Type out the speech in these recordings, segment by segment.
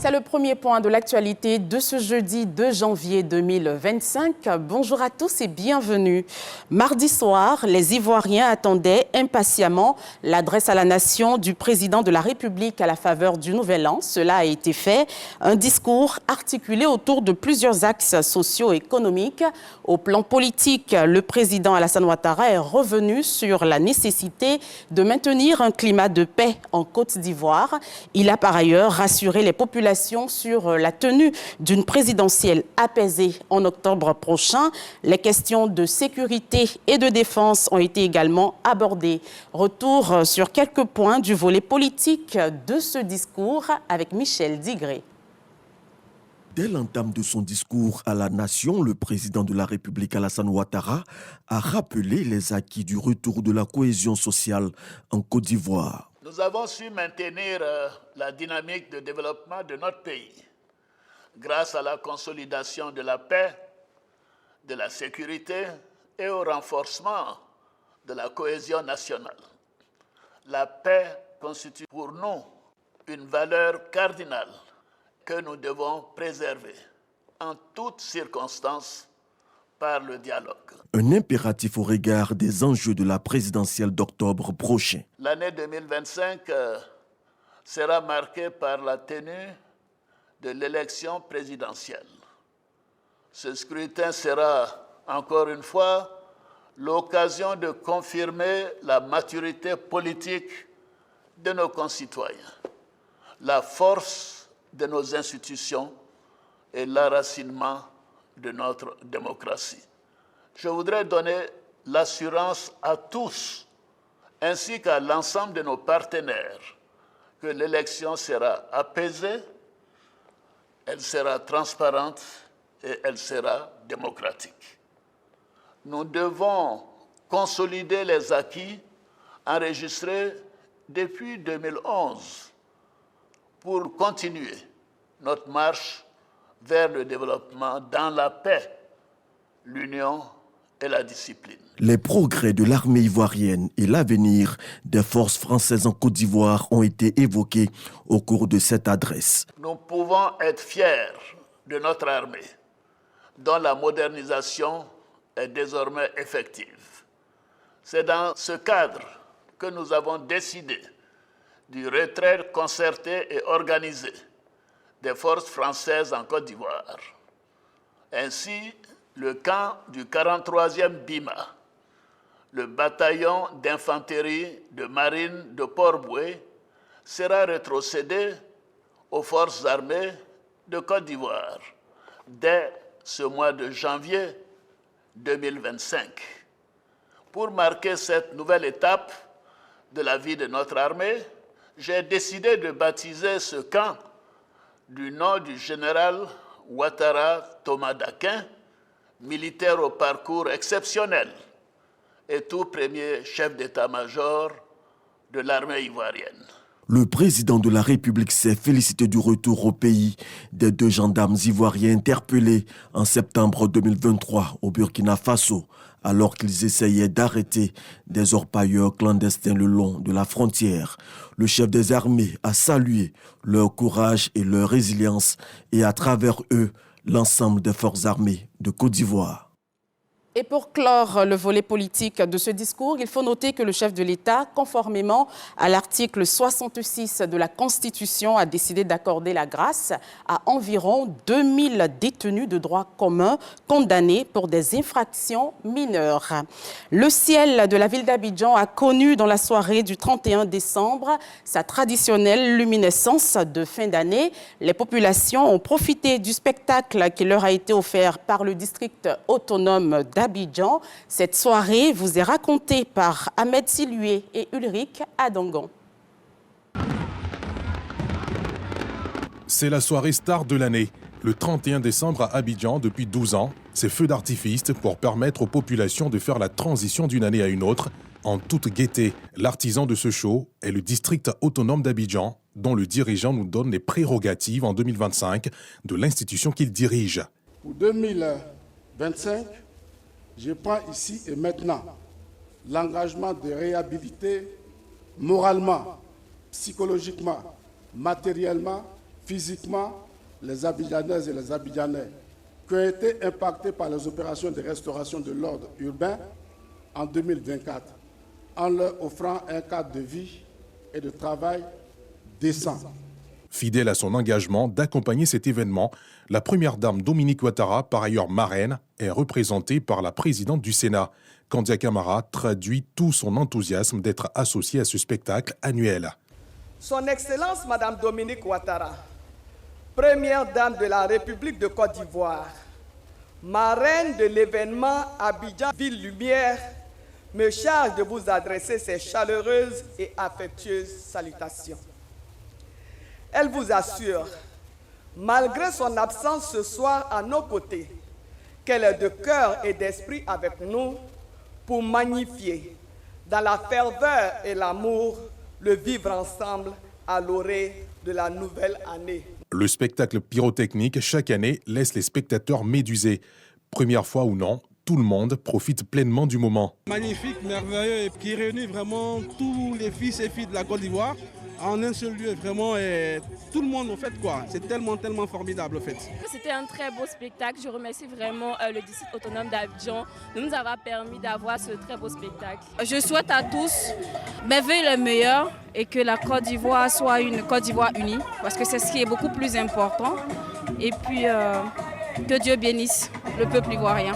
C'est le premier point de l'actualité de ce jeudi 2 janvier 2025. Bonjour à tous et bienvenue. Mardi soir, les Ivoiriens attendaient impatiemment l'adresse à la nation du président de la République à la faveur du Nouvel An. Cela a été fait. Un discours articulé autour de plusieurs axes socio-économiques. Au plan politique, le président Alassane Ouattara est revenu sur la nécessité de maintenir un climat de paix en Côte d'Ivoire. Il a par ailleurs rassuré les populations sur la tenue d'une présidentielle apaisée en octobre prochain. Les questions de sécurité et de défense ont été également abordées. Retour sur quelques points du volet politique de ce discours avec Michel Digré. Dès l'entame de son discours à la nation, le président de la République Alassane Ouattara a rappelé les acquis du retour de la cohésion sociale en Côte d'Ivoire. Nous avons su maintenir la dynamique de développement de notre pays grâce à la consolidation de la paix, de la sécurité et au renforcement de la cohésion nationale. La paix constitue pour nous une valeur cardinale que nous devons préserver en toutes circonstances par le dialogue. Un impératif au regard des enjeux de la présidentielle d'octobre prochain. L'année 2025 sera marquée par la tenue de l'élection présidentielle. Ce scrutin sera, encore une fois, l'occasion de confirmer la maturité politique de nos concitoyens, la force de nos institutions et l'enracinement de notre démocratie. Je voudrais donner l'assurance à tous, ainsi qu'à l'ensemble de nos partenaires, que l'élection sera apaisée, elle sera transparente et elle sera démocratique. Nous devons consolider les acquis enregistrés depuis 2011 pour continuer notre marche vers le développement dans la paix, l'union et la discipline. Les progrès de l'armée ivoirienne et l'avenir des forces françaises en Côte d'Ivoire ont été évoqués au cours de cette adresse. Nous pouvons être fiers de notre armée, dont la modernisation est désormais effective. C'est dans ce cadre que nous avons décidé du retrait concerté et organisé des forces françaises en Côte d'Ivoire. Ainsi, le camp du 43e BIMA, le bataillon d'infanterie de marine de Port-Bouët, sera rétrocédé aux forces armées de Côte d'Ivoire dès ce mois de janvier 2025. Pour marquer cette nouvelle étape de la vie de notre armée, j'ai décidé de baptiser ce camp du nom du général Ouattara Thomas Dakin, militaire au parcours exceptionnel et tout premier chef d'état-major de l'armée ivoirienne. Le président de la République s'est félicité du retour au pays des 2 gendarmes ivoiriens interpellés en septembre 2023 au Burkina Faso, alors qu'ils essayaient d'arrêter des orpailleurs clandestins le long de la frontière. Le chef des armées a salué leur courage et leur résilience et à travers eux, l'ensemble des forces armées de Côte d'Ivoire. Et pour clore le volet politique de ce discours, il faut noter que le chef de l'État, conformément à l'article 66 de la Constitution, a décidé d'accorder la grâce à environ 2000 détenus de droit commun condamnés pour des infractions mineures. Le ciel de la ville d'Abidjan a connu dans la soirée du 31 décembre sa traditionnelle luminescence de fin d'année. Les populations ont profité du spectacle qui leur a été offert par le district autonome d'Abidjan. Cette soirée vous est racontée par Ahmed Silué et Ulrich Adangon. C'est la soirée star de l'année. Le 31 décembre à Abidjan, depuis 12 ans, c'est feu d'artifice pour permettre aux populations de faire la transition d'une année à une autre en toute gaieté. L'artisan de ce show est le district autonome d'Abidjan, dont le dirigeant nous donne les prérogatives en 2025 de l'institution qu'il dirige. Pour 2025, je prends ici et maintenant l'engagement de réhabiliter moralement, psychologiquement, matériellement, physiquement les Abidjanaises et les Abidjanais qui ont été impactés par les opérations de restauration de l'ordre urbain en 2024, en leur offrant un cadre de vie et de travail décent. Fidèle à son engagement d'accompagner cet événement, la première dame Dominique Ouattara, par ailleurs marraine, est représentée par la présidente du Sénat. Kandia Camara traduit tout son enthousiasme d'être associée à ce spectacle annuel. Son Excellence Madame Dominique Ouattara, première dame de la République de Côte d'Ivoire, marraine de l'événement Abidjan Ville Lumière, me charge de vous adresser ses chaleureuses et affectueuses salutations. Elle vous assure, malgré son absence ce soir à nos côtés, qu'elle est de cœur et d'esprit avec nous pour magnifier, dans la ferveur et l'amour, le vivre ensemble à l'orée de la nouvelle année. Le spectacle pyrotechnique, chaque année, laisse les spectateurs médusés. Première fois ou non, tout le monde profite pleinement du moment. Magnifique, merveilleux, et qui réunit vraiment tous les fils et filles de la Côte d'Ivoire en un seul lieu, vraiment, et tout le monde, en fait, quoi. C'est tellement formidable, en fait. C'était un très beau spectacle. Je remercie vraiment le district autonome d'Abidjan de nous avoir permis d'avoir ce très beau spectacle. Je souhaite à tous merveille le meilleur et que la Côte d'Ivoire soit une Côte d'Ivoire unie, parce que c'est ce qui est beaucoup plus important. Et puis, que Dieu bénisse le peuple ivoirien.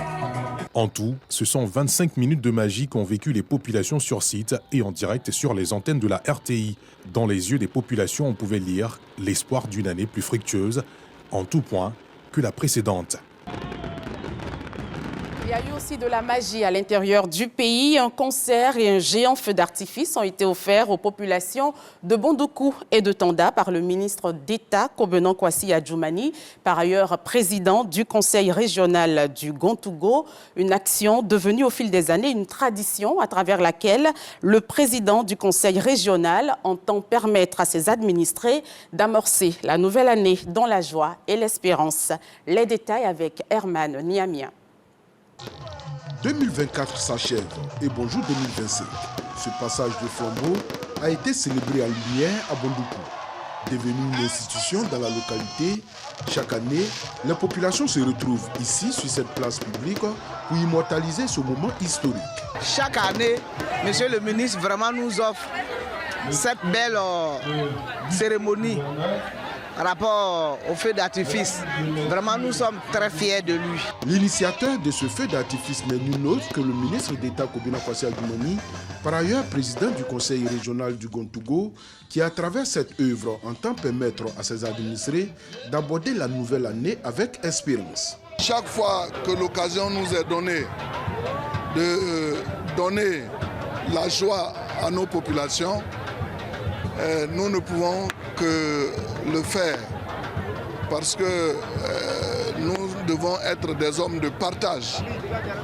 En tout, ce sont 25 minutes de magie qu'ont vécu les populations sur site et en direct sur les antennes de la RTI. Dans les yeux des populations, on pouvait lire l'espoir d'une année plus fructueuse, en tout point, que la précédente. Il y a eu aussi de la magie à l'intérieur du pays. Un concert et un géant feu d'artifice ont été offerts aux populations de Bondoukou et de Tanda par le ministre d'État Kobenon Kwasi Adjoumani, par ailleurs président du conseil régional du Gontougo. Une action devenue au fil des années une tradition à travers laquelle le président du conseil régional entend permettre à ses administrés d'amorcer la nouvelle année dans la joie et l'espérance. Les détails avec Herman Niamia. 2024 s'achève et bonjour 2025. Ce passage de flambeau a été célébré à Lumière à Bondoukou. Devenu une institution dans la localité, chaque année, les populations se retrouvent ici sur cette place publique pour immortaliser ce moment historique. Chaque année, monsieur le ministre vraiment nous offre cette belle cérémonie par rapport au feu d'artifice. Vraiment, nous sommes très fiers de lui. L'initiateur de ce feu d'artifice n'est nul autre que le ministre d'État Kobenon Kwasi Adjoumani, par ailleurs président du conseil régional du Gontougo, qui à travers cette œuvre entend permettre à ses administrés d'aborder la nouvelle année avec espérance. Chaque fois que l'occasion nous est donnée de donner la joie à nos populations, nous ne pouvons que le faire parce que nous devons être des hommes de partage.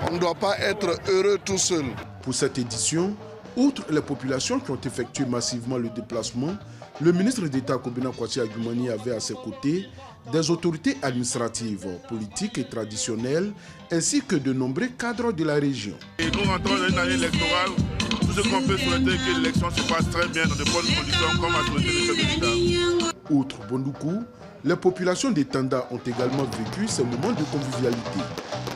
On ne doit pas être heureux tout seul. Pour cette édition, outre les populations qui ont effectué massivement le déplacement, le ministre d'État Kobenon Kwasi Adjoumani avait à ses côtés des autorités administratives, politiques et traditionnelles, ainsi que de nombreux cadres de la région. Et nous rentrons dans une année électorale. Tout ce qu'on peut souhaiter est que l'élection se passe très bien dans de bonnes conditions, comme a souhaité le chef de l'État. Outre Bondoukou, les populations des Tanda ont également vécu ces moments de convivialité.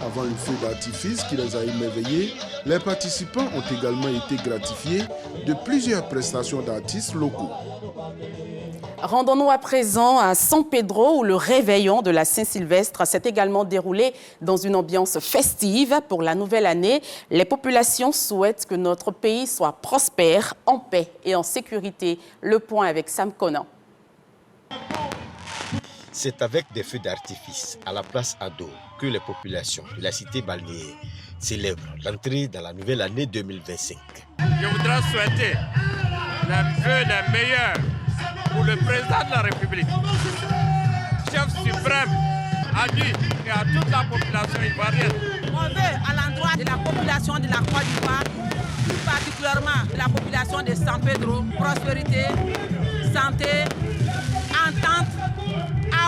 Avant le feu d'artifice qui les a émerveillés, les participants ont également été gratifiés de plusieurs prestations d'artistes locaux. Rendons-nous à présent à San Pedro où le réveillon de la Saint-Sylvestre s'est également déroulé dans une ambiance festive pour la nouvelle année. Les populations souhaitent que notre pays soit prospère, en paix et en sécurité. Le point avec Sam Conan. C'est avec des feux d'artifice à la place Ado que les populations de la cité balnéaire célèbrent l'entrée dans la nouvelle année 2025. Je voudrais souhaiter les vœux les meilleurs pour le président de la République, chef suprême, à lui et à toute la population ivoirienne. On veut à l'endroit de la population de la Côte d'Ivoire, plus particulièrement de la population de San Pedro, prospérité, santé, entente,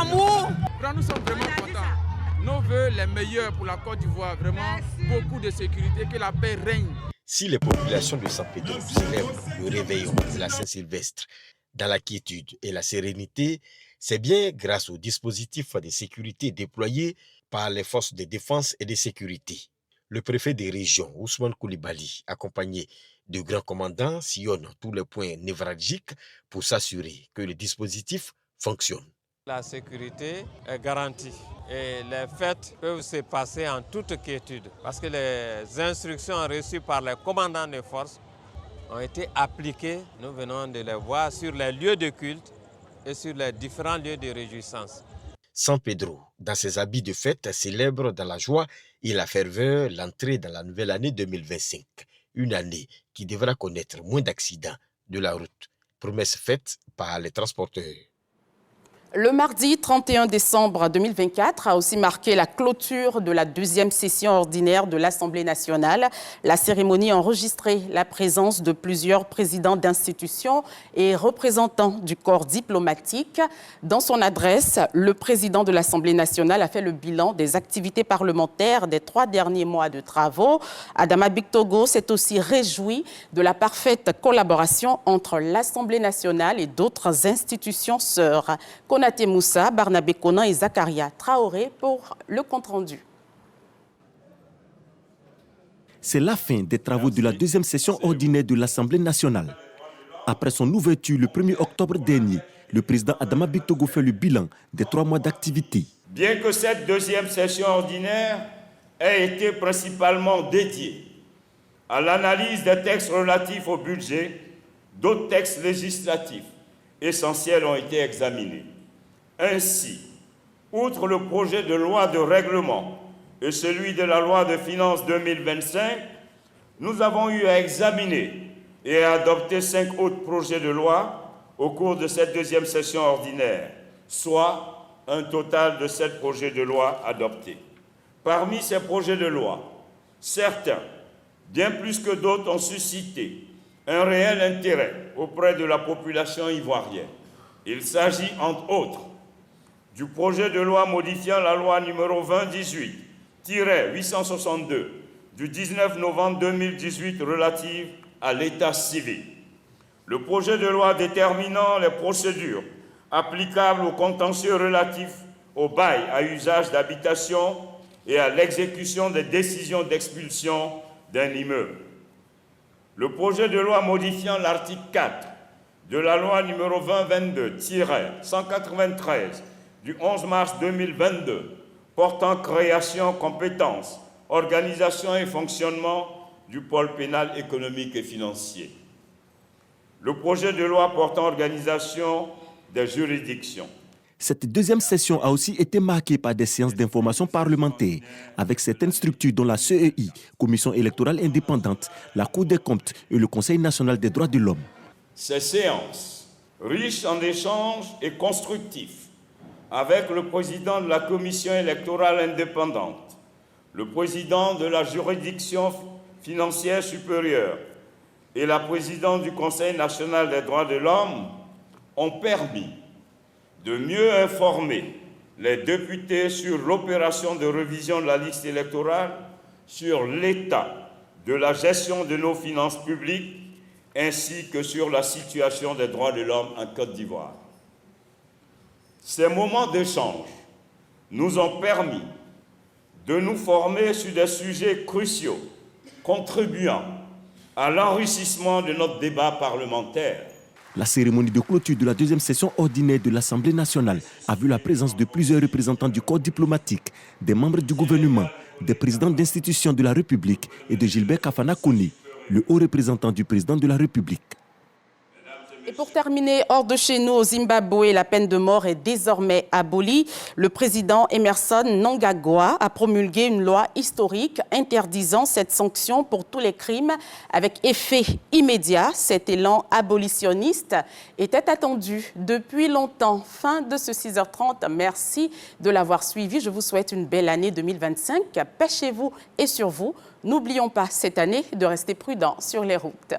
amour. Nous sommes vraiment contents. Nos vœux les meilleurs pour la Côte d'Ivoire, vraiment beaucoup de sécurité, que la paix règne. Si les populations de San Pedro célèbrent le réveillon de la Saint-Sylvestre dans la quiétude et la sérénité, C'est bien grâce au dispositif de sécurité déployé par les forces de défense et de sécurité. Le préfet des régions, Ousmane Koulibaly, accompagné de grands commandants, sillonne tous les points névralgiques pour s'assurer que le dispositif fonctionne. La sécurité est garantie et les fêtes peuvent se passer en toute quiétude parce que les instructions reçues par les commandants des forces ont été appliquées. Nous venons de les voir sur les lieux de culte et sur les différents lieux de réjouissance. San Pedro, dans ses habits de fête, célèbre dans la joie et la ferveur l'entrée dans la nouvelle année 2025. Une année qui devra connaître moins d'accidents de la route. Promesse faite par les transporteurs. Le mardi 31 décembre 2024 a aussi marqué la clôture de la deuxième session ordinaire de l'Assemblée nationale. La cérémonie a enregistré la présence de plusieurs présidents d'institutions et représentants du corps diplomatique. Dans son adresse, le président de l'Assemblée nationale a fait le bilan des activités parlementaires des 3 derniers mois de travaux. Adama Bictogo s'est aussi réjoui de la parfaite collaboration entre l'Assemblée nationale et d'autres institutions sœurs. Konaté Moussa, Barnabé Konan et Zakaria Traoré pour le compte-rendu. C'est la fin des travaux de la deuxième session ordinaire de l'Assemblée nationale. Après son ouverture le 1er octobre dernier, le président Adama Bictogo fait le bilan des 3 mois d'activité. Bien que cette deuxième session ordinaire ait été principalement dédiée à l'analyse des textes relatifs au budget, d'autres textes législatifs essentiels ont été examinés. Ainsi, outre le projet de loi de règlement et celui de la loi de finances 2025, nous avons eu à examiner et à adopter 5 autres projets de loi au cours de cette deuxième session ordinaire, soit un total de 7 projets de loi adoptés. Parmi ces projets de loi, certains, bien plus que d'autres, ont suscité un réel intérêt auprès de la population ivoirienne. Il s'agit, entre autres, du projet de loi modifiant la loi numéro 2018-862 du 19 novembre 2018 relative à l'état civil. Le projet de loi déterminant les procédures applicables aux contentieux relatifs au bail à usage d'habitation et à l'exécution des décisions d'expulsion d'un immeuble. Le projet de loi modifiant l'article 4 de la loi numéro 2022-193 du 11 mars 2022 portant création, compétences, organisation et fonctionnement du pôle pénal économique et financier. Le projet de loi portant organisation des juridictions. Cette deuxième session a aussi été marquée par des séances d'information parlementaire avec certaines structures dont la CEI, Commission électorale indépendante, la Cour des comptes et le Conseil national des droits de l'homme. Ces séances, riches en échanges et constructifs, avec le président de la Commission électorale indépendante, le président de la juridiction financière supérieure et la présidente du Conseil national des droits de l'homme ont permis de mieux informer les députés sur l'opération de révision de la liste électorale, sur l'état de la gestion de nos finances publiques, ainsi que sur la situation des droits de l'homme en Côte d'Ivoire. Ces moments d'échange nous ont permis de nous former sur des sujets cruciaux, contribuant à l'enrichissement de notre débat parlementaire. La cérémonie de clôture de la deuxième session ordinaire de l'Assemblée nationale a vu la présence de plusieurs représentants du corps diplomatique, des membres du gouvernement, des présidents d'institutions de la République et de Gilbert Kafana Koné, le haut représentant du président de la République. Et pour terminer, hors de chez nous, au Zimbabwe, la peine de mort est désormais abolie. Le président Emerson Mnangagwa a promulgué une loi historique interdisant cette sanction pour tous les crimes avec effet immédiat. Cet élan abolitionniste était attendu depuis longtemps. Fin de ce 6h30. Merci de l'avoir suivi. Je vous souhaite une belle année 2025. Pêchez-vous et sur vous. N'oublions pas cette année de rester prudents sur les routes.